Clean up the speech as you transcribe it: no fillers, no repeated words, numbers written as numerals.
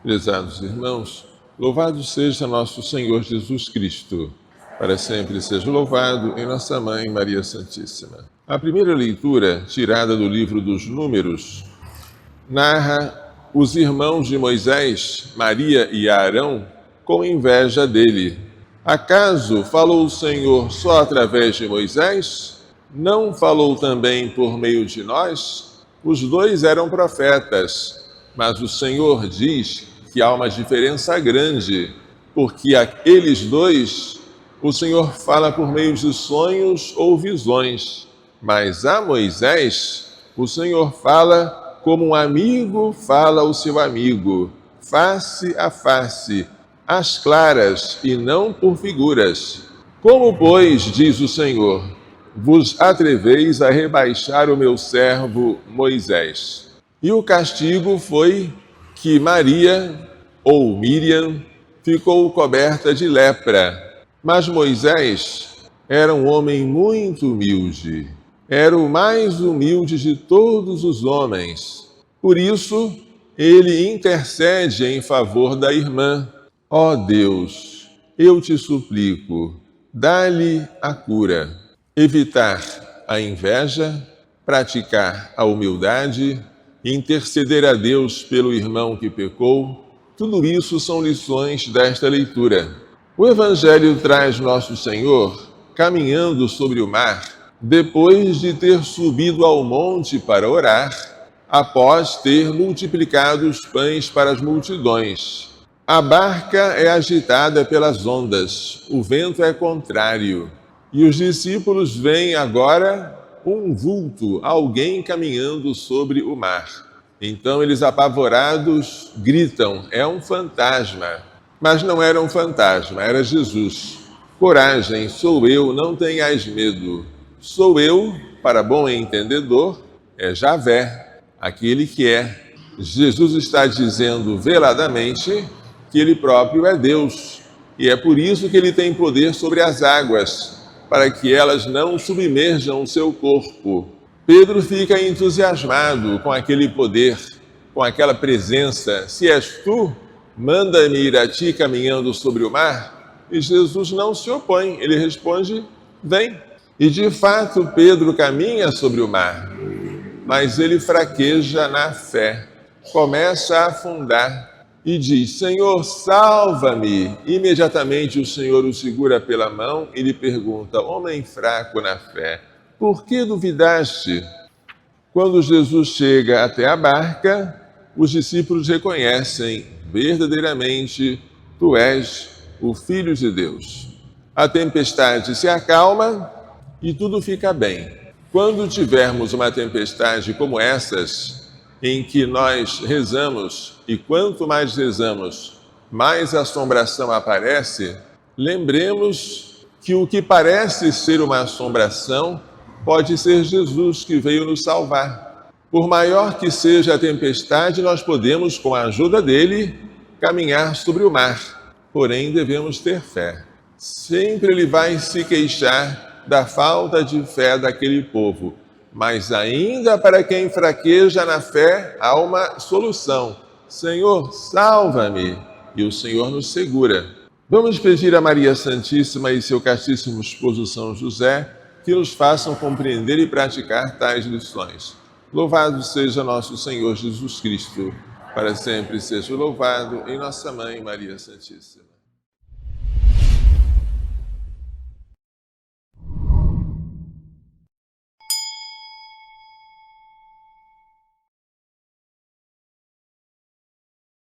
Prezados irmãos, louvado seja nosso Senhor Jesus Cristo. Para sempre seja louvado em nossa Mãe Maria Santíssima. A primeira leitura, tirada do livro dos Números, narra os irmãos de Moisés, Maria e Arão, com inveja dele. Acaso falou o Senhor só através de Moisés? Não falou também por meio de nós? Os dois eram profetas, mas o Senhor diz que há uma diferença grande, porque aqueles dois, o Senhor fala por meio de sonhos ou visões, mas a Moisés, o Senhor fala como um amigo fala ao seu amigo, face a face, às claras e não por figuras. Como, pois, diz o Senhor, vos atreveis a rebaixar o meu servo Moisés? E o castigo foi que Maria, ou Miriam, ficou coberta de lepra. Mas Moisés era um homem muito humilde. Era o mais humilde de todos os homens. Por isso, ele intercede em favor da irmã. Ó Deus, eu te suplico, dá-lhe a cura. Evitar a inveja, praticar a humildade, interceder a Deus pelo irmão que pecou, tudo isso são lições desta leitura. O Evangelho traz Nosso Senhor caminhando sobre o mar, depois de ter subido ao monte para orar, após ter multiplicado os pães para as multidões. A barca é agitada pelas ondas, o vento é contrário, e os discípulos veem agora um vulto, alguém caminhando sobre o mar. Então eles, apavorados, gritam, é um fantasma. Mas não era um fantasma, era Jesus. Coragem, sou eu, não tenhais medo. Sou eu, para bom entendedor, é Javé, aquele que é. Jesus está dizendo veladamente que ele próprio é Deus. E é por isso que ele tem poder sobre as águas, para que elas não submerjam o seu corpo. Pedro fica entusiasmado com aquele poder, com aquela presença. Se és tu, manda-me ir a ti caminhando sobre o mar. E Jesus não se opõe, ele responde, vem. E de fato Pedro caminha sobre o mar, mas ele fraqueja na fé, começa a afundar e diz, Senhor, salva-me. Imediatamente o Senhor o segura pela mão e lhe pergunta, homem fraco na fé, por que duvidaste? Quando Jesus chega até a barca, os discípulos reconhecem verdadeiramente, tu és o Filho de Deus. A tempestade se acalma e tudo fica bem. Quando tivermos uma tempestade como essas, em que nós rezamos, e quanto mais rezamos, mais assombração aparece, lembremos que o que parece ser uma assombração pode ser Jesus que veio nos salvar. Por maior que seja a tempestade, nós podemos, com a ajuda dele, caminhar sobre o mar. Porém, devemos ter fé. Sempre ele vai se queixar da falta de fé daquele povo. Mas ainda para quem fraqueja na fé, há uma solução. Senhor, salva-me. E o Senhor nos segura. Vamos pedir a Maria Santíssima e seu castíssimo esposo São José que nos façam compreender e praticar tais lições. Louvado seja nosso Senhor Jesus Cristo. Para sempre seja louvado em nossa Mãe Maria Santíssima.